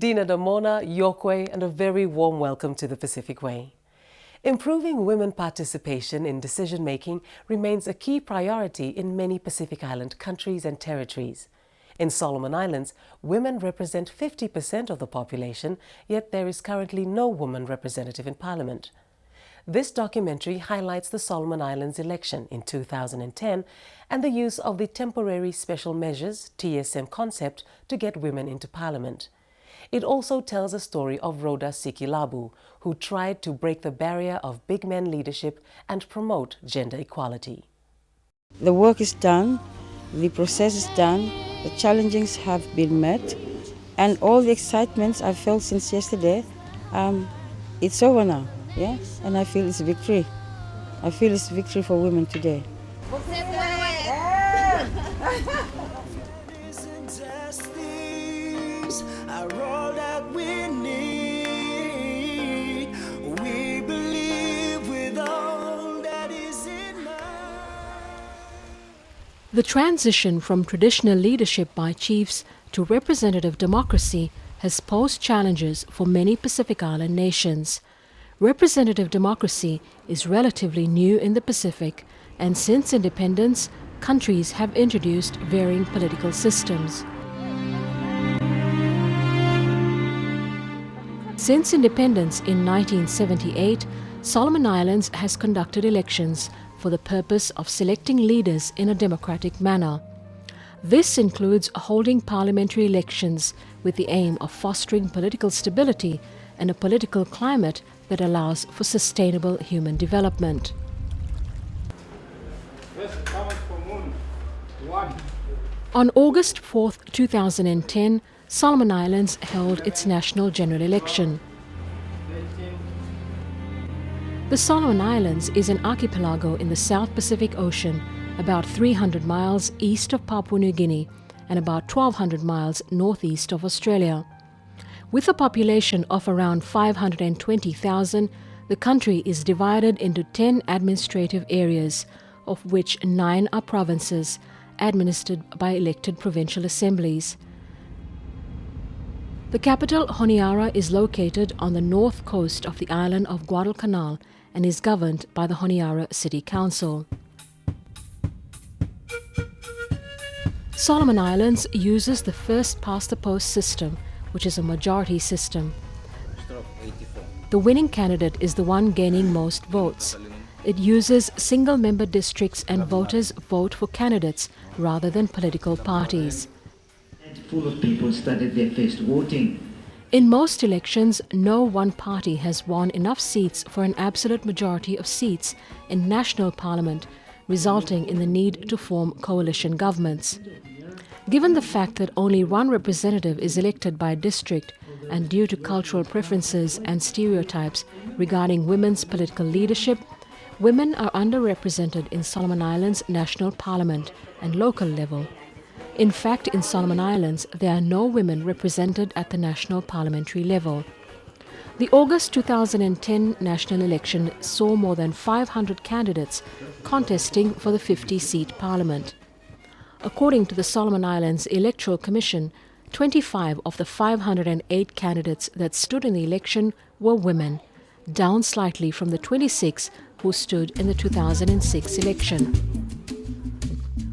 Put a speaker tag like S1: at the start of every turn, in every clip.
S1: Dina Damona, Yokwe, and a very warm welcome to the Pacific Way. Improving women participation in decision-making remains a key priority in many Pacific Island countries and territories. In Solomon Islands, women represent 50% of the population, yet there is currently no woman representative in Parliament. This documentary highlights the Solomon Islands election in 2010 and the use of the Temporary Special Measures (TSM) concept to get women into Parliament. It also tells a story of Rhoda Sikilabu, who tried to break the barrier of big men leadership and promote gender equality.
S2: The work is done, the process is done, the challenges have been met, and all the excitements I felt since yesterday, it's over now, yeah? And I feel it's victory. I feel it's victory for women today.
S3: The transition from traditional leadership by chiefs to representative democracy has posed challenges for many Pacific Island nations. Representative democracy is relatively new in the Pacific, and since independence, countries have introduced varying political systems. Since independence in 1978, Solomon Islands has conducted elections for the purpose of selecting leaders in a democratic manner. This includes holding parliamentary elections with the aim of fostering political stability and a political climate that allows for sustainable human development. On August 4, 2010, Solomon Islands held its national general election. The Solomon Islands is an archipelago in the South Pacific Ocean, about 300 miles east of Papua New Guinea and about 1,200 miles northeast of Australia. With a population of around 520,000, the country is divided into 10 administrative areas, of which 9 are provinces, administered by elected provincial assemblies. The capital, Honiara, is located on the north coast of the island of Guadalcanal and is governed by the Honiara City Council. Solomon Islands uses the first-past-the-post system, which is a majority system. The winning candidate is the one gaining most votes. It uses single-member districts and voters vote for candidates rather than political parties.
S4: Full of people started their first voting.
S3: In most elections, no one party has won enough seats for an absolute majority of seats in national parliament, resulting in the need to form coalition governments. Given the fact that only one representative is elected by district, and due to cultural preferences and stereotypes regarding women's political leadership, women are underrepresented in Solomon Islands national parliament and local level. In fact, in Solomon Islands, there are no women represented at the national parliamentary level. The August 2010 national election saw more than 500 candidates contesting for the 50-seat parliament. According to the Solomon Islands Electoral Commission, 25 of the 508 candidates that stood in the election were women, down slightly from the 26 who stood in the 2006 election.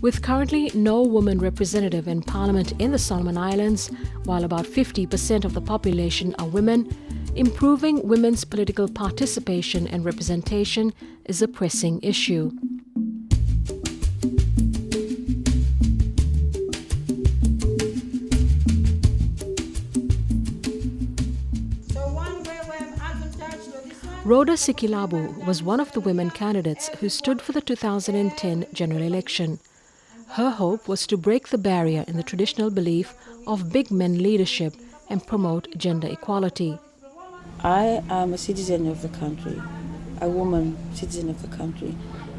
S3: With currently no woman representative in Parliament in the Solomon Islands, while about 50% of the population are women, improving women's political participation and representation is a pressing issue. Rhoda Sikilabu was one of the women candidates who stood for the 2010 general election. Her hope was to break the barrier in the traditional belief of big men leadership and promote gender equality.
S2: I am a citizen of the country, a woman citizen of the country,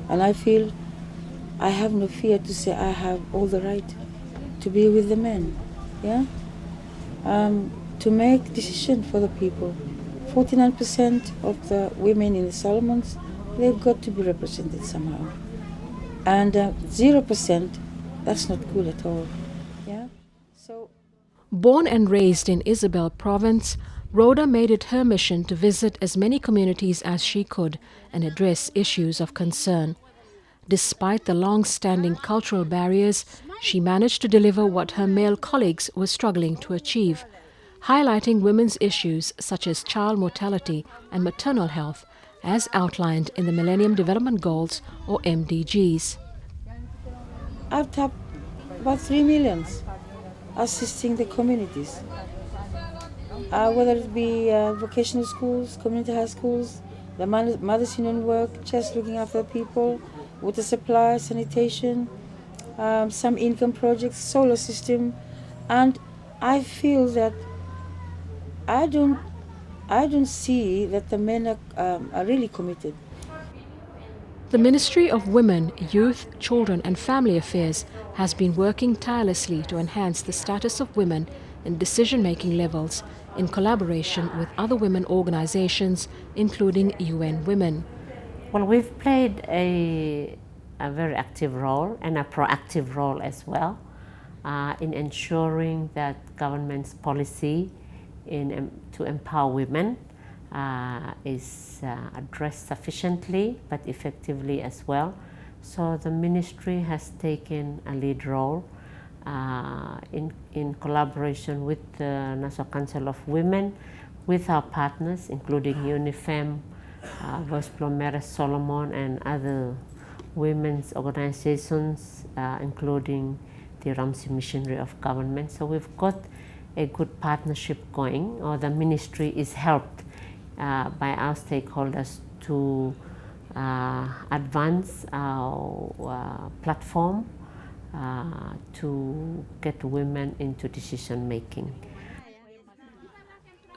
S2: and I feel I have no fear to say I have all the right to be with the men, yeah? To make decisions for the people. 49% of the women in the Solomons, they've got to be represented somehow. And 0%, that's not good at all. Yeah. So
S3: Born and raised in Isabel Province, Rhoda made it her mission to visit as many communities as she could and address issues of concern. Despite the long-standing cultural barriers, she managed to deliver what her male colleagues were struggling to achieve, highlighting women's issues such as child mortality and maternal health, as outlined in the Millennium Development Goals, or MDGs.
S2: I've tapped about 3 million assisting the communities, whether it be vocational schools, community high schools, the Mothers Union work, just looking after people, water supply, sanitation, some income projects, solar system, and I feel that I don't see that the men are really committed.
S3: The Ministry of Women, Youth, Children and Family Affairs has been working tirelessly to enhance the status of women in decision-making levels in collaboration with other women organizations, including UN Women.
S5: Well, we've played a very active role and a proactive role as well in ensuring that government's policy to empower women is addressed sufficiently but effectively as well. So the ministry has taken a lead role in collaboration with the National Council of Women, with our partners including UNIFEM, Voice Plomeres Solomon and other women's organizations including the Ramsey Missionary of Government. So we've got a good partnership going, or the ministry is helped by our stakeholders to advance our platform to get women into decision making.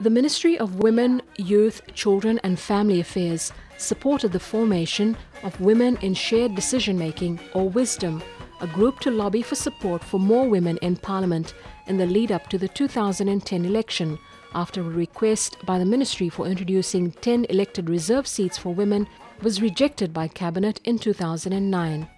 S3: The Ministry of Women, Youth, Children and Family Affairs supported the formation of Women in Shared Decision Making, or WISDOM, a group to lobby for support for more women in Parliament in the lead-up to the 2010 election, after a request by the Ministry for introducing 10 elected reserve seats for women was rejected by Cabinet in 2009.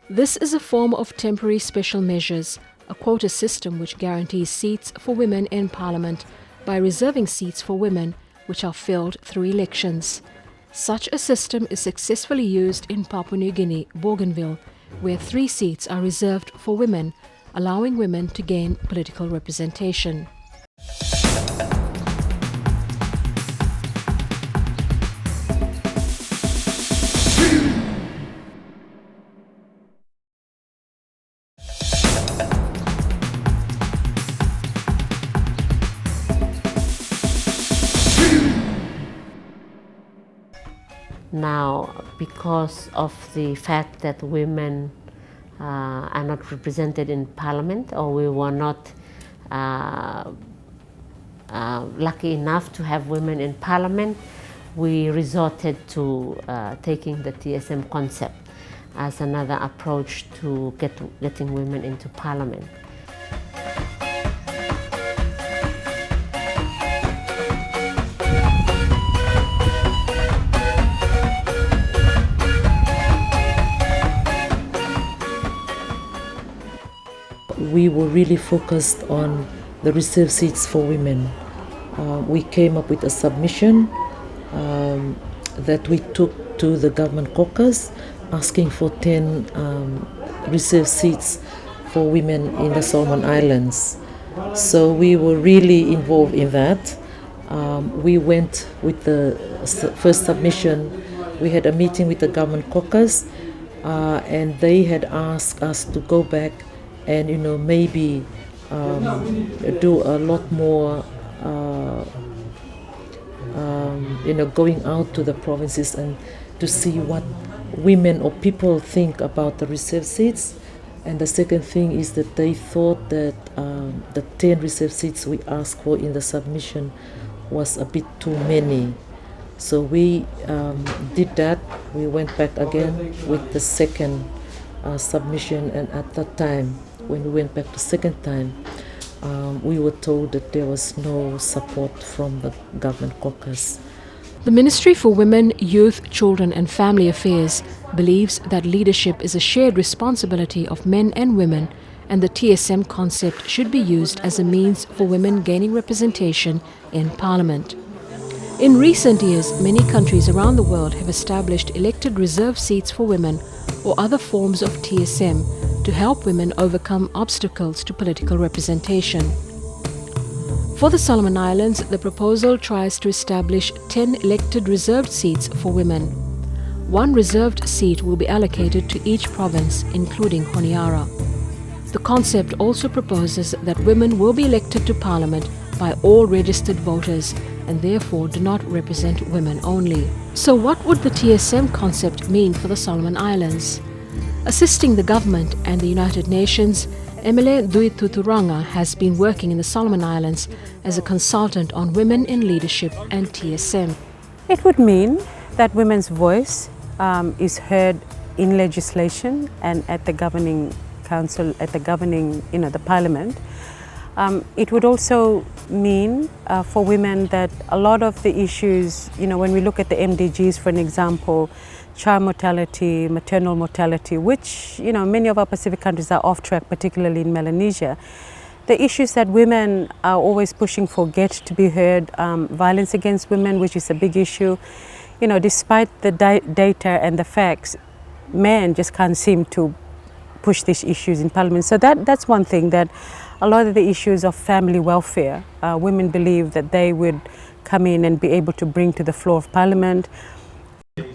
S3: This is a form of temporary special measures, a quota system which guarantees seats for women in Parliament by reserving seats for women which are filled through elections. Such a system is successfully used in Papua New Guinea, Bougainville, where 3 seats are reserved for women, allowing women to gain political representation.
S5: Now, because of the fact that women are not represented in Parliament, or we were not lucky enough to have women in Parliament, we resorted to taking the TSM concept as another approach to getting women into Parliament.
S6: We were really focused on the reserve seats for women. We came up with a submission that we took to the government caucus, asking for 10 reserve seats for women in the Solomon Islands. So we were really involved in that. We went with the first submission. We had a meeting with the government caucus, and they had asked us to go back and maybe do a lot more going out to the provinces and to see what women or people think about the reserve seats. And the second thing is that they thought that the 10 reserve seats we asked for in the submission was a bit too many. So we did that. We went back again with the second submission, and at that time, when we went back the second time, we were told that there was no support from the government caucus.
S3: The Ministry for Women, Youth, Children and Family Affairs believes that leadership is a shared responsibility of men and women, and the TSM concept should be used as a means for women gaining representation in Parliament. In recent years, many countries around the world have established elected reserve seats for women or other forms of TSM to help women overcome obstacles to political representation. For the Solomon Islands, the proposal tries to establish 10 elected reserved seats for women. One reserved seat will be allocated to each province, including Honiara. The concept also proposes that women will be elected to Parliament by all registered voters and therefore do not represent women only. So what would the TSM concept mean for the Solomon Islands? Assisting the government and the United Nations, Emile Duituturanga has been working in the Solomon Islands as a consultant on women in leadership and TSM.
S7: It would mean that women's voice is heard in legislation and at the governing council, at the governing, the parliament. It would also mean for women that a lot of the issues, when we look at the MDGs, for an example, child mortality, maternal mortality, which, many of our Pacific countries are off track, particularly in Melanesia. The issues that women are always pushing for get to be heard, violence against women, which is a big issue. Despite the data and the facts, men just can't seem to push these issues in Parliament. So that's one thing, that a lot of the issues of family welfare, women believe that they would come in and be able to bring to the floor of Parliament.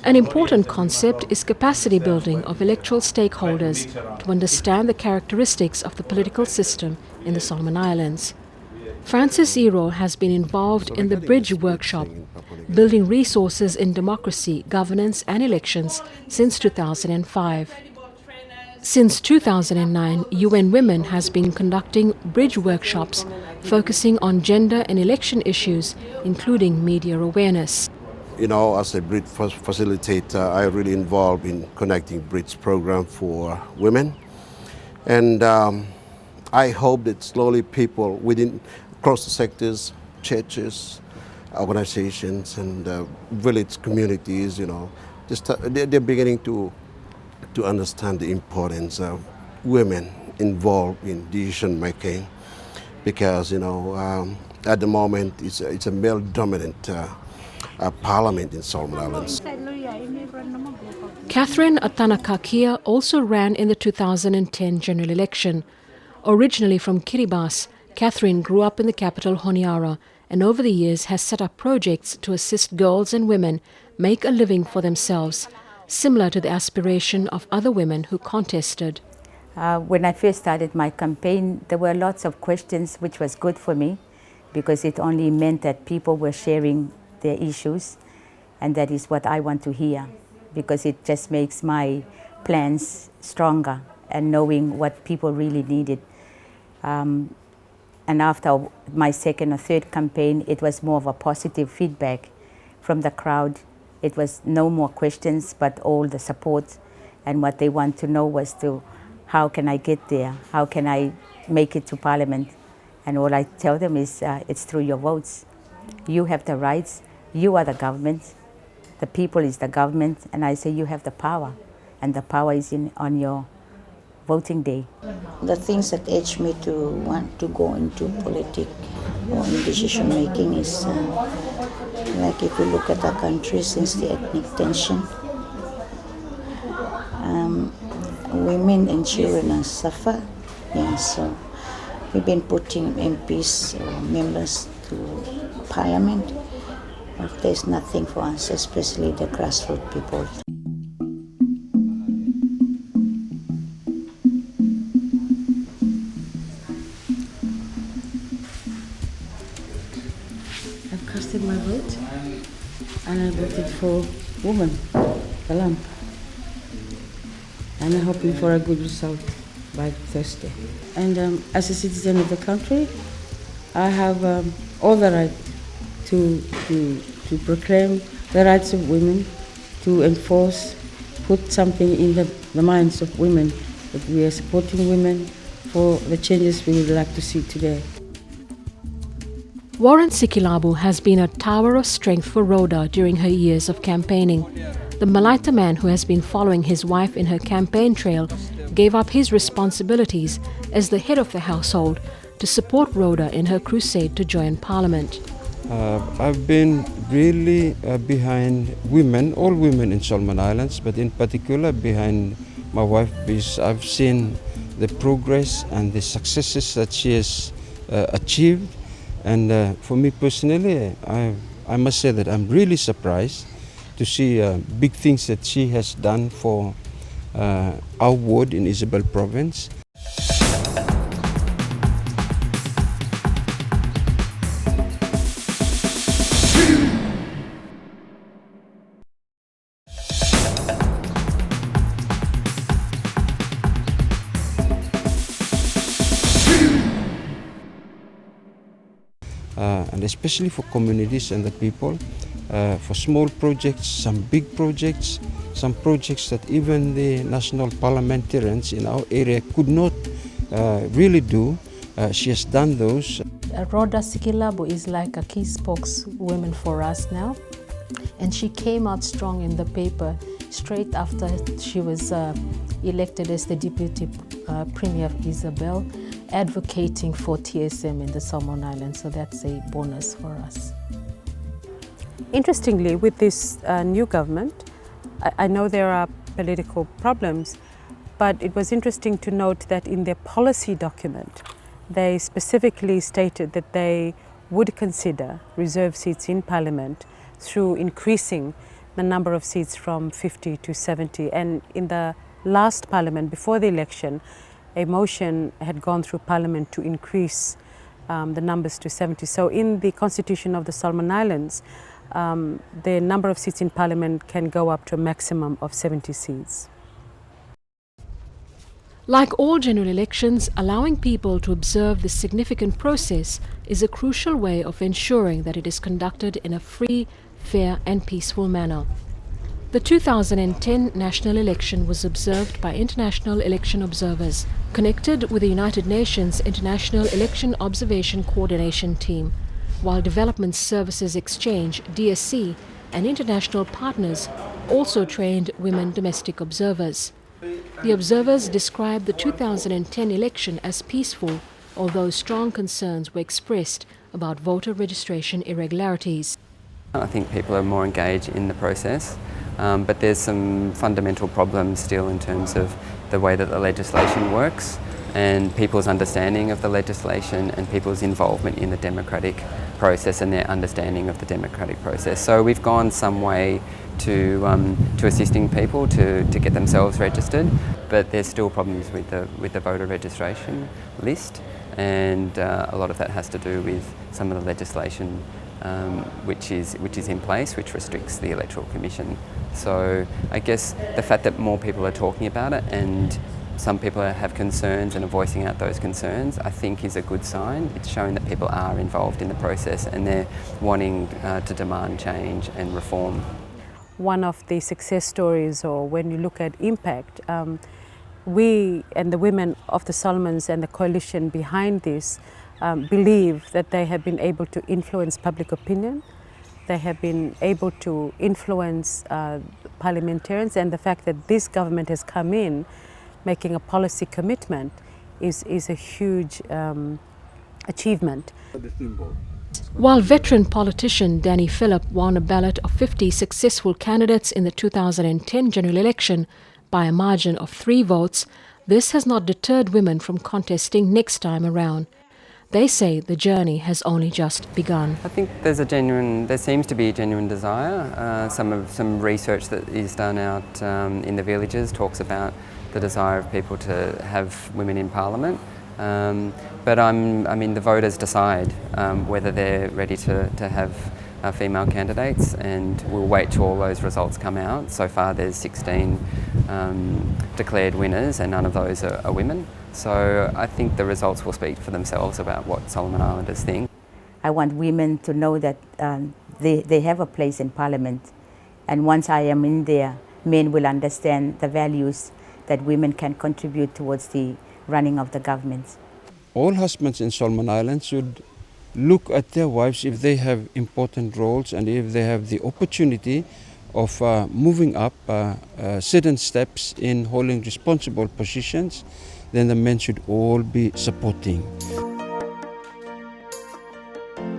S3: An important concept is capacity building of electoral stakeholders to understand the characteristics of the political system in the Solomon Islands. Francis Ero has been involved in the Bridge workshop, building resources in democracy, governance and elections since 2005. Since 2009, UN Women has been conducting Bridge workshops focusing on gender and election issues, including media awareness.
S8: As a Bridge facilitator, I really involved in connecting Bridge program for women. And I hope that slowly people across the sectors, churches, organizations and village communities, they're beginning to understand the importance of women involved in decision making, because at the moment it's a male dominant parliament in Solomon Islands.
S3: Catherine Atanakakia also ran in the 2010 general election. Originally from Kiribati, Catherine grew up in the capital Honiara and over the years has set up projects to assist girls and women make a living for themselves, similar to the aspiration of other women who contested.
S9: When I first started my campaign, there were lots of questions, which was good for me because it only meant that people were sharing their issues, and that is what I want to hear, because it just makes my plans stronger and knowing what people really needed. And after my second or third campaign, it was more of a positive feedback from the crowd. It was no more questions, but all the support, and what they want to know was how can I get there? How can I make it to Parliament? And all I tell them is it's through your votes. You have the rights, you are the government, the people is the government, and I say you have the power, and the power is on your voting day.
S2: The things that urge me to want to go into politics or in decision making is like if you look at our country since the ethnic tension, women and children suffer. So we've been putting MPs or members to Parliament, but there's nothing for us, especially the grassroots people. I've casted my vote and I voted for woman, Kalam. And I'm hoping for a good result by Thursday. And as a citizen of the country, I have all the right to proclaim the rights of women, to enforce, put something in the minds of women that we are supporting women for the changes we would like to see today.
S3: Warren Sikilabu has been a tower of strength for Rhoda during her years of campaigning. The Malaita man who has been following his wife in her campaign trail gave up his responsibilities as the head of the household to support Rhoda in her crusade to join Parliament.
S10: I've been really behind women, all women in Solomon Islands, but in particular behind my wife, because I've seen the progress and the successes that she has achieved. And for me personally, I must say that I'm really surprised to see big things that she has done for our ward in Isabel Province. And especially for communities and the people, for small projects, some big projects, some projects that even the national parliamentarians in our area could not really do. She has done those.
S11: Rhoda Sikilabo is like a key spokeswoman for us now, and she came out strong in the paper straight after she was elected as the Deputy Premier of Isabel, advocating for TSM in the Solomon Islands, so that's a bonus for us.
S7: Interestingly, with this new government, I know there are political problems, but it was interesting to note that in their policy document, they specifically stated that they would consider reserve seats in Parliament through increasing the number of seats from 50 to 70. And in the last Parliament, before the election, a motion had gone through Parliament to increase the numbers to 70. So in the Constitution of the Solomon Islands, the number of seats in Parliament can go up to a maximum of 70 seats.
S3: Like all general elections, allowing people to observe this significant process is a crucial way of ensuring that it is conducted in a free, fair and peaceful manner. The 2010 national election was observed by international election observers connected with the United Nations International Election Observation Coordination Team, while Development Services Exchange, DSC, and international partners also trained women domestic observers. The observers described the 2010 election as peaceful, although strong concerns were expressed about voter registration irregularities.
S12: I think people are more engaged in the process, but there's some fundamental problems still in terms of the way that the legislation works and people's understanding of the legislation and people's involvement in the democratic process and their understanding of the democratic process. So we've gone some way to assisting people to get themselves registered, but there's still problems with the voter registration list, and a lot of that has to do with some of the legislation which is in place, which restricts the Electoral Commission. So I guess the fact that more people are talking about it and some people have concerns and are voicing out those concerns, I think is a good sign. It's showing that people are involved in the process and they're wanting to demand change and reform.
S7: One of the success stories, or when you look at impact, we and the women of the Solomons and the coalition behind this believe that they have been able to influence public opinion. They have been able to influence parliamentarians, and the fact that this government has come in making a policy commitment is a huge achievement.
S3: While veteran politician Danny Phillip won a ballot of 50 successful candidates in the 2010 general election by a margin of 3 votes, this has not deterred women from contesting next time around. They say the journey has only just begun.
S12: I think there seems to be a genuine desire. Some research that is done out in the villages talks about the desire of people to have women in Parliament. But I mean, the voters decide whether they're ready to have female candidates, and we'll wait till all those results come out. So far there's 16 declared winners and none of those are women. So I think the results will speak for themselves about what Solomon Islanders think.
S9: I want women to know that they have a place in Parliament, and once I am in there, men will understand the values that women can contribute towards the running of the government.
S10: All husbands in Solomon Islands should look at their wives if they have important roles and if they have the opportunity of moving up certain steps in holding responsible positions, then the men should all be supporting.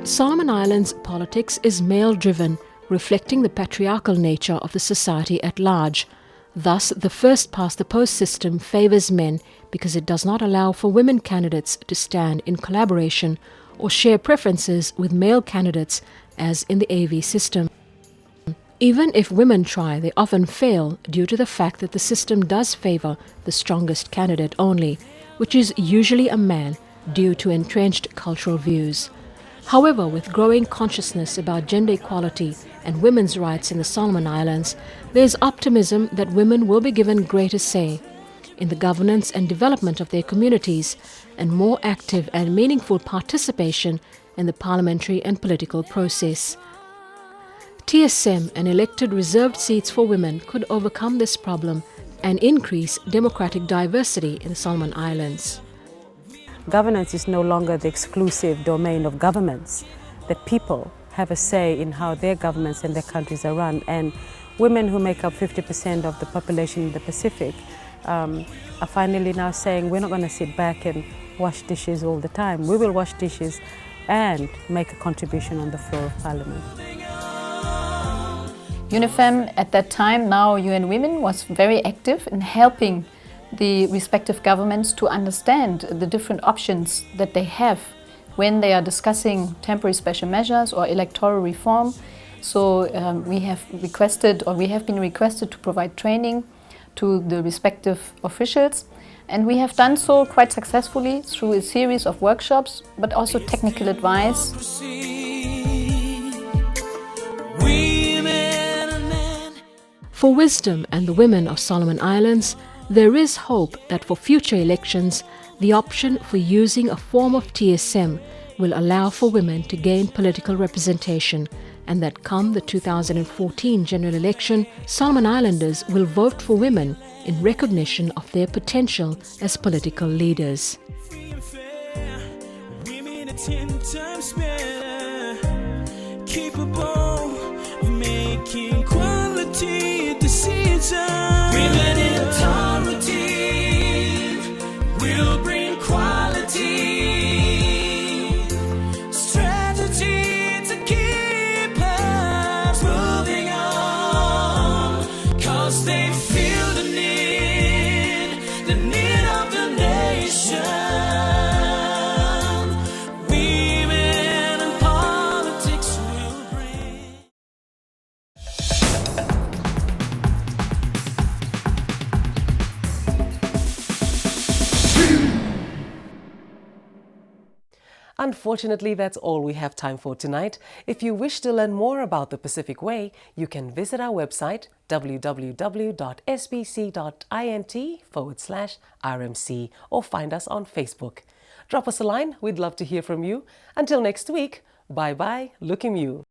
S3: Solomon Islands politics is male-driven, reflecting the patriarchal nature of the society at large. Thus, the first-past-the-post system favours men because it does not allow for women candidates to stand in collaboration or share preferences with male candidates, as in the AV system. Even if women try, they often fail due to the fact that the system does favour the strongest candidate only, which is usually a man due to entrenched cultural views. However, with growing consciousness about gender equality and women's rights in the Solomon Islands, there is optimism that women will be given greater say in the governance and development of their communities and more active and meaningful participation in the parliamentary and political process. TSM and elected reserved seats for women could overcome this problem and increase democratic diversity in the Solomon Islands.
S7: Governance is no longer the exclusive domain of governments. The people have a say in how their governments and their countries are run, and women who make up 50% of the population in the Pacific are finally now saying, we're not going to sit back and wash dishes all the time. We will wash dishes and make a contribution on the floor of Parliament.
S13: UNIFEM at that time, now UN Women, was very active in helping the respective governments to understand the different options that they have when they are discussing temporary special measures or electoral reform. So we have been requested to provide training to the respective officials, and we have done so quite successfully through a series of workshops, but also technical advice.
S3: For Wisdom and the women of Solomon Islands, there is hope that for future elections, the option for using a form of TSM will allow for women to gain political representation, and that come the 2014 general election, Solomon Islanders will vote for women in recognition of their potential as political leaders.
S14: Women in authority will bring quality, strategy to keep us moving on, 'cause they feel the need of the nation. Women in politics will bring.
S1: Unfortunately, that's all we have time for tonight. If you wish to learn more about the Pacific Way, you can visit our website www.sbc.int/RMC or find us on Facebook. Drop us a line, we'd love to hear from you. Until next week, bye-bye, Looking You.